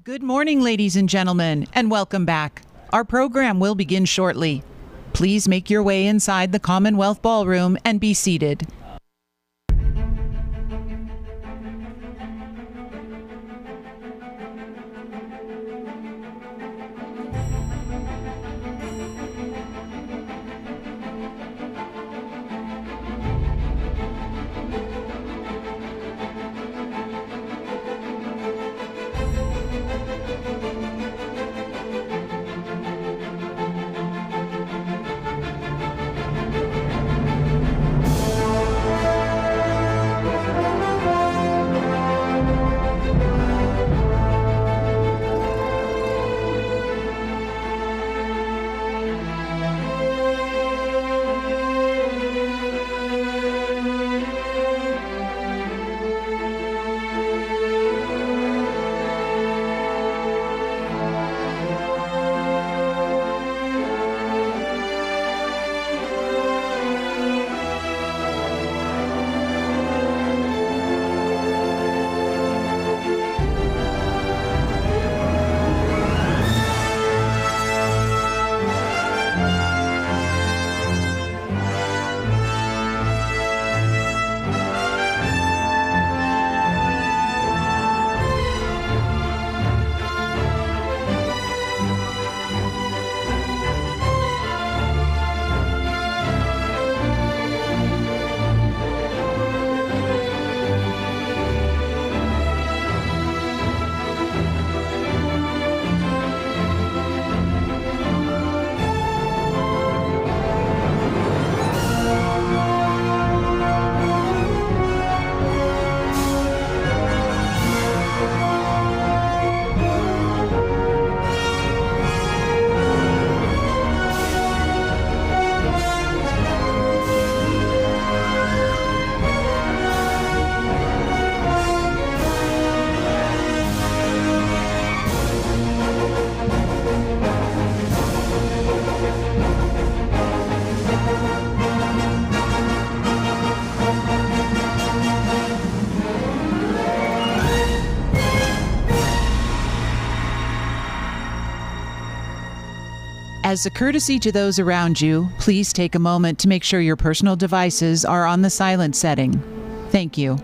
Good morning, ladies and gentlemen, and welcome back. Our program will begin shortly. Please make your way inside the Commonwealth Ballroom and be seated. As a courtesy to those around you, please take a moment to make sure your personal devices are on the silent setting. Thank you.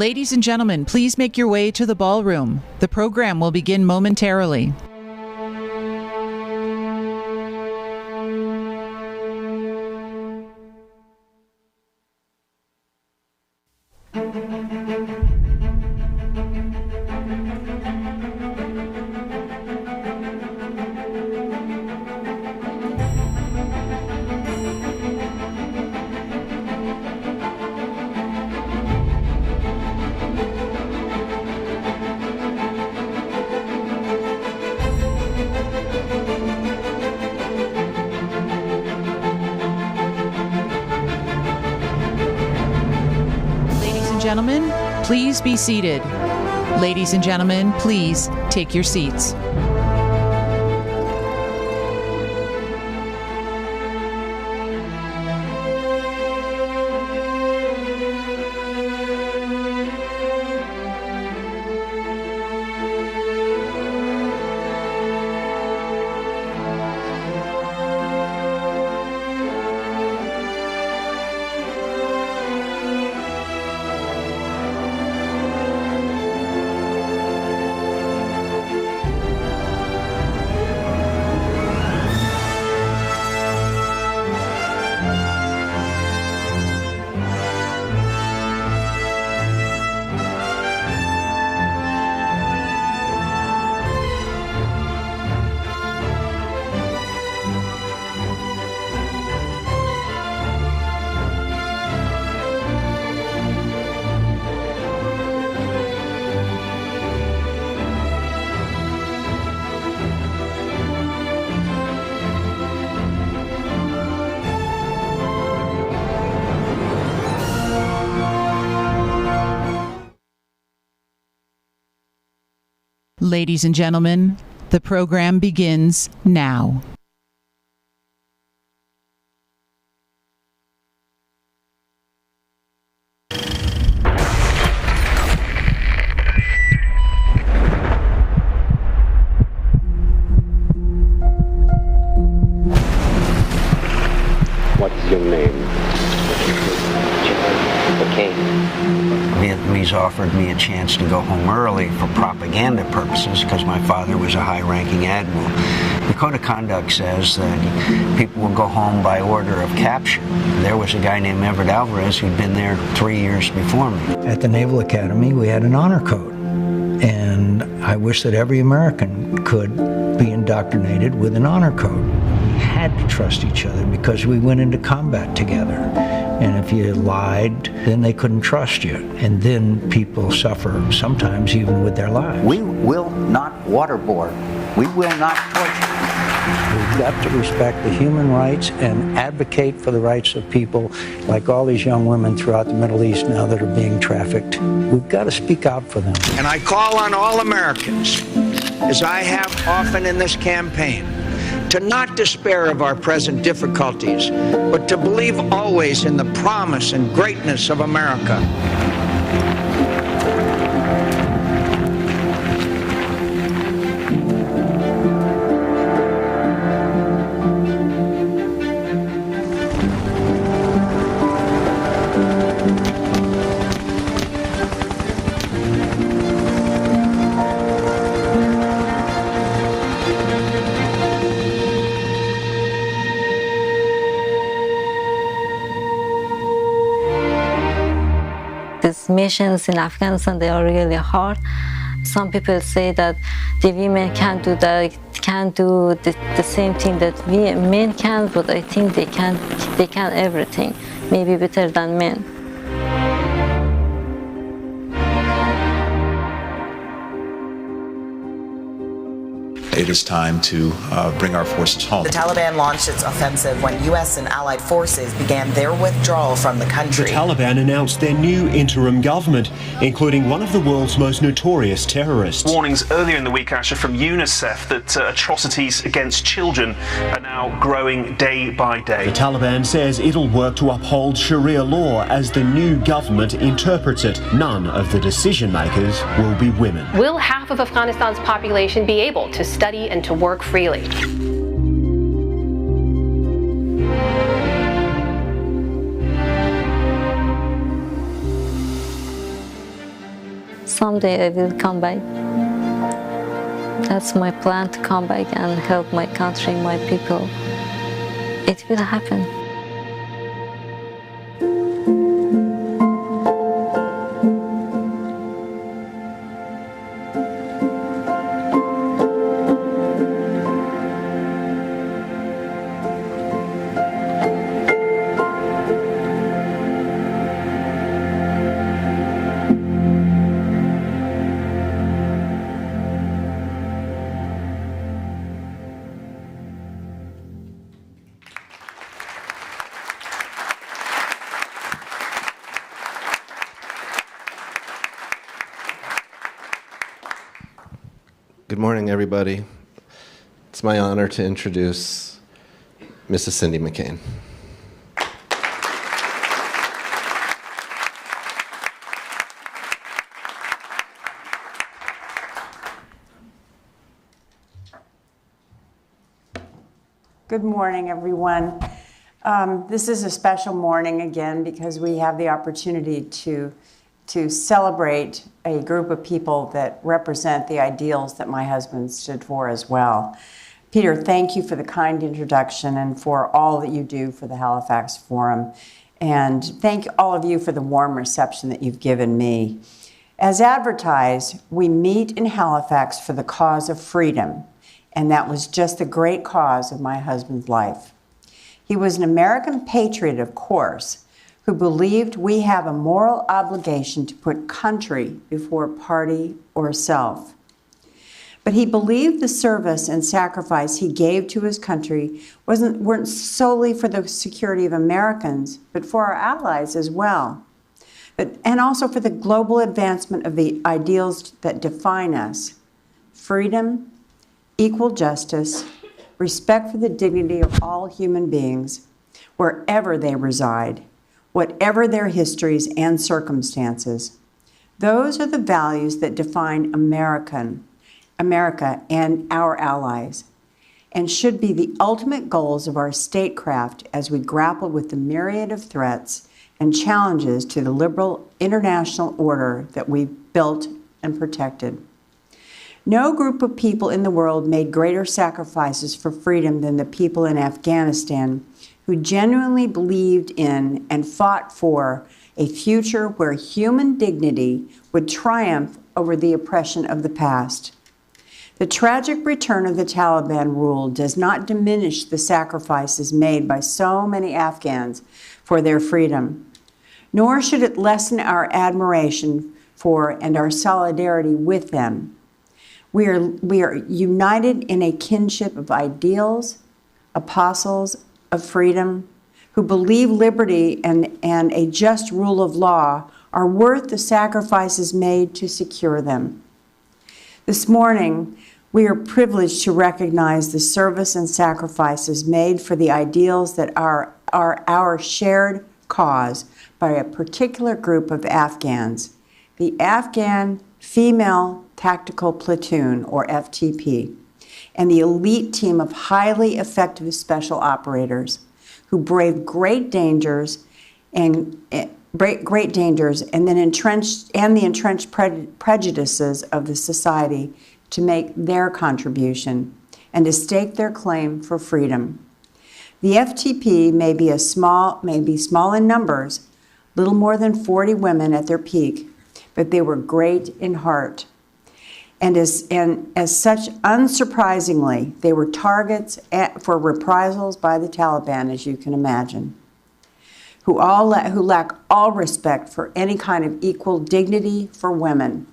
Ladies and gentlemen, please make your way to the ballroom. The program will begin momentarily. Gentlemen, please be seated. Ladies and gentlemen, please take your seats. Ladies and gentlemen, the program begins now. What's your name? McCain. always offered me a chance to go home early for propaganda purposes because my father was a high-ranking admiral. The Code of Conduct says that people will go home by order of capture. There was a guy named Everett Alvarez who'd been there 3 years before me. At the Naval Academy, we had an honor code. And I wish that every American could be indoctrinated with an honor code. We had to trust each other because we went into combat together. And if you lied, then they couldn't trust you. And then people suffer, sometimes even with their lives. We will not waterboard. We will not torture. We've got to respect the human rights and advocate for the rights of people like all these young women throughout the Middle East now that are being trafficked. We've got to speak out for them. And I call on all Americans, as I have often in this campaign, to not despair of our present difficulties, but to believe always in the promise and greatness of America. These missions in Afghanistan, they are really hard. Some people say that the women can't do the same thing that we men can, but I think they can everything, maybe better than men. It is time to bring our forces home. The Taliban launched its offensive when U.S. and allied forces began their withdrawal from the country. The Taliban announced their new interim government, including one of the world's most notorious terrorists. Warnings earlier in the week, Asher, from UNICEF that atrocities against children are now growing day by day. The Taliban says it'll work to uphold Sharia law as the new government interprets it. None of the decision makers will be women. Will half of Afghanistan's population be able to study and to work freely? Someday I will come back. That's my plan, to come back and help my country, my people. It will happen. Good morning, everybody. It's my honor to introduce Mrs. Cindy McCain. Good morning, everyone. This is a special morning again because we have the opportunity to celebrate a group of people that represent the ideals that my husband stood for as well. Peter, thank you for the kind introduction and for all that you do for the Halifax Forum. And thank all of you for the warm reception that you've given me. As advertised, we meet in Halifax for the cause of freedom, and that was just the great cause of my husband's life. He was an American patriot, of course, who believed we have a moral obligation to put country before party or self. But he believed the service and sacrifice he gave to his country weren't solely for the security of Americans, but for our allies as well. And also for the global advancement of the ideals that define us: freedom, equal justice, respect for the dignity of all human beings, wherever they reside, whatever their histories and circumstances. Those are the values that define America and our allies, and should be the ultimate goals of our statecraft as we grapple with the myriad of threats and challenges to the liberal international order that we built and protected. No group of people in the world made greater sacrifices for freedom than the people in Afghanistan, who genuinely believed in and fought for a future where human dignity would triumph over the oppression of the past. The tragic return of the Taliban rule does not diminish the sacrifices made by so many Afghans for their freedom, nor should it lessen our admiration for and our solidarity with them. We are united in a kinship of ideals, apostles of freedom, who believe liberty and a just rule of law are worth the sacrifices made to secure them. This morning, we are privileged to recognize the service and sacrifices made for the ideals that are our shared cause by a particular group of Afghans, the Afghan Female Tactical Platoon, or FTP, and the elite team of highly effective special operators who brave great dangers and then the entrenched prejudices of the society to make their contribution and to stake their claim for freedom. The FTP may be small in numbers, little more than 40 women at their peak, but they were great in heart. And as such, unsurprisingly, they were targets for reprisals by the Taliban, as you can imagine, who lack all respect for any kind of equal dignity for women,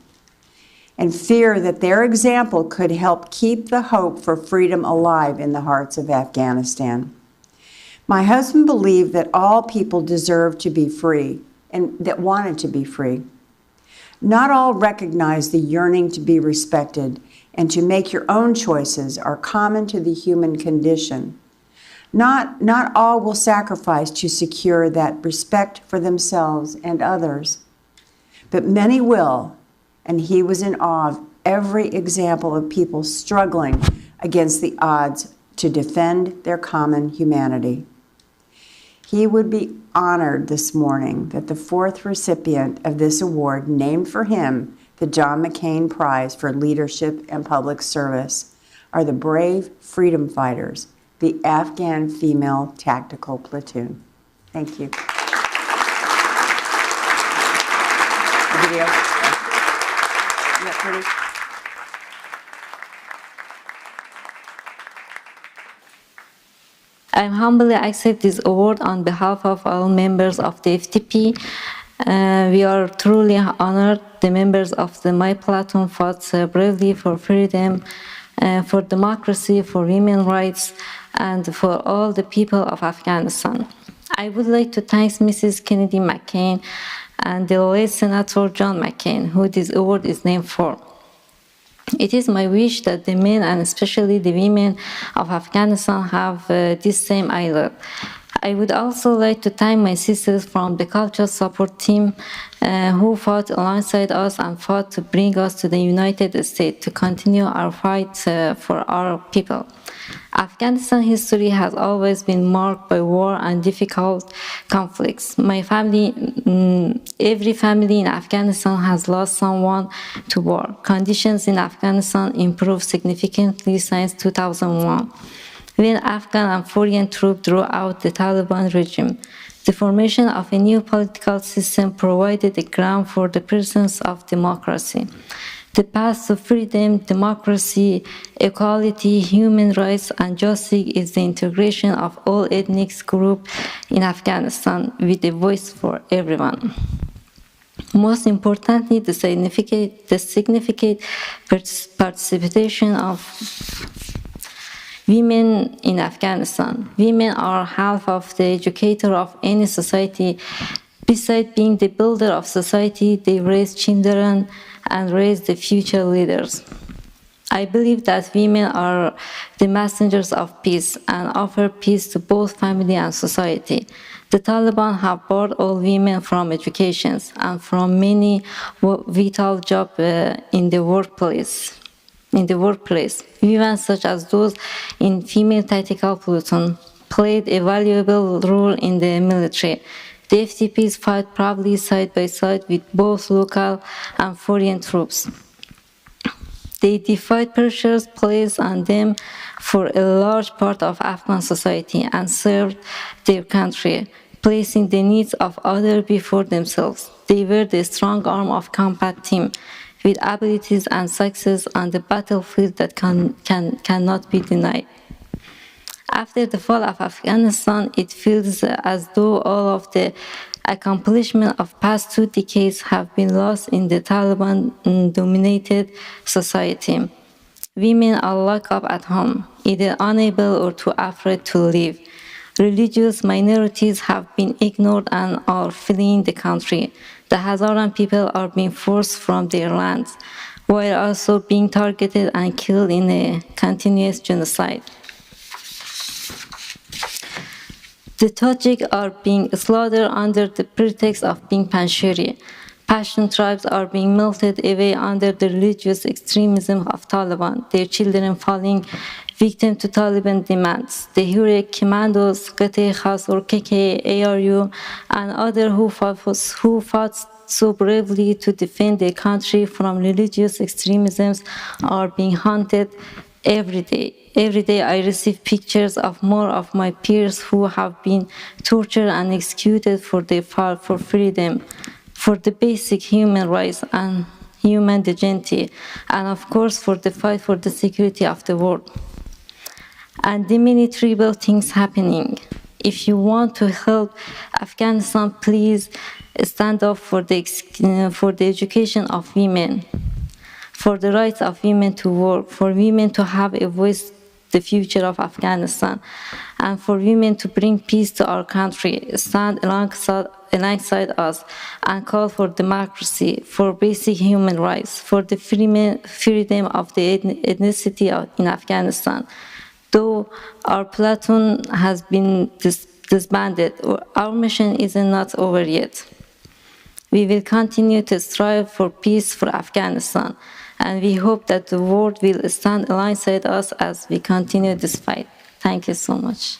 and fear that their example could help keep the hope for freedom alive in the hearts of Afghanistan. My husband believed that all people deserved to be free and that wanted to be free. Not all recognize the yearning to be respected and to make your own choices are common to the human condition. Not all will sacrifice to secure that respect for themselves and others, but many will, and he was in awe of every example of people struggling against the odds to defend their common humanity. He would be honored this morning that the fourth recipient of this award named for him the John McCain Prize for Leadership and Public Service are the brave freedom fighters, the Afghan Female Tactical Platoon. Thank you. Video. Is that pretty? I humbly accept this award on behalf of all members of the FTP. We are truly honored. The members of my platoon fought bravely for freedom, for democracy, for women's rights, and for all the people of Afghanistan. I would like to thank Mrs. Kennedy McCain and the late Senator John McCain, who this award is named for. It is my wish that the men, and especially the women of Afghanistan, have this same idol. I would also like to thank my sisters from the cultural support team who fought alongside us and fought to bring us to the United States to continue our fight for our people. Afghanistan history has always been marked by war and difficult conflicts. My family, every family in Afghanistan has lost someone to war. Conditions in Afghanistan improved significantly since 2001, when Afghan and foreign troops drew out the Taliban regime. The formation of a new political system provided a ground for the presence of democracy. The path to freedom, democracy, equality, human rights, and justice is the integration of all ethnic groups in Afghanistan with a voice for everyone. Most importantly, the significant participation of women in Afghanistan. Women are half of the educator of any society. Besides being the builder of society, they raise children and raise the future leaders. I believe that women are the messengers of peace and offer peace to both family and society. The Taliban have barred all women from education and from many vital jobs in the workplace. Women such as those in female tactical platoon played a valuable role in the military. The FTPs fight proudly side by side with both local and foreign troops. They defied pressures placed on them for a large part of Afghan society and served their country, placing the needs of others before themselves. They were the strong arm of combat team with abilities and success on the battlefield that cannot be denied. After the fall of Afghanistan, it feels as though all of the accomplishments of past 2 decades have been lost in the Taliban-dominated society. Women are locked up at home, either unable or too afraid to leave. Religious minorities have been ignored and are fleeing the country. The Hazaran people are being forced from their lands, while also being targeted and killed in a continuous genocide. The Tajik are being slaughtered under the pretext of being Panjshiri. Pashtun tribes are being melted away under the religious extremism of Taliban, their children falling victim to Taliban demands. The Hurek commandos, Qate Khas or KK, ARU, and others who fought so bravely to defend their country from religious extremisms are being hunted every day. Every day I receive pictures of more of my peers who have been tortured and executed for their fight for freedom, for the basic human rights and human dignity, and of course for the fight for the security of the world. And the many terrible things happening. If you want to help Afghanistan, please stand up for the education of women, for the rights of women to work, for women to have a voice the future of Afghanistan, and for women to bring peace to our country. Stand alongside us and call for democracy, for basic human rights, for the freedom of the ethnicity in Afghanistan. Though our platoon has been disbanded, our mission is not over yet. We will continue to strive for peace for Afghanistan, and we hope that the world will stand alongside us as we continue this fight. Thank you so much.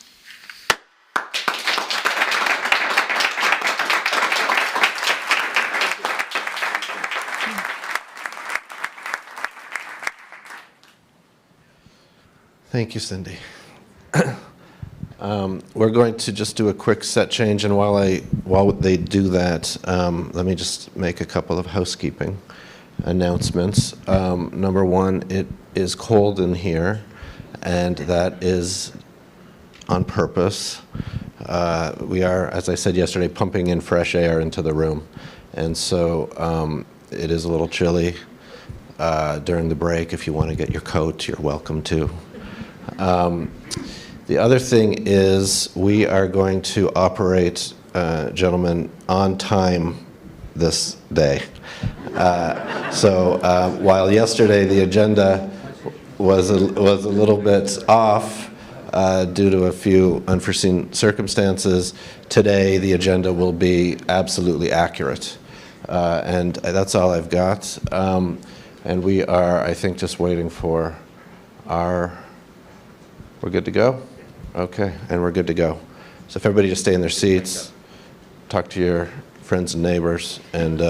Thank you, Cindy. We're going to just do a quick set change, and while they do that, let me just make a couple of housekeeping announcements. Number one, it is cold in here, and that is on purpose. We are, as I said yesterday, pumping in fresh air into the room, and so it is a little chilly during the break. If you want to get your coat, you're welcome to. The other thing is we are going to operate, gentlemen, on time this day. So while yesterday the agenda was a little bit off due to a few unforeseen circumstances, today the agenda will be absolutely accurate. And that's all I've got. And we are, I think, just waiting for we're good to go? Okay, and we're good to go. So if everybody just stay in their seats, talk to your friends and neighbors, and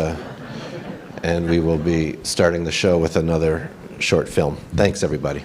we will be starting the show with another short film. Thanks, everybody.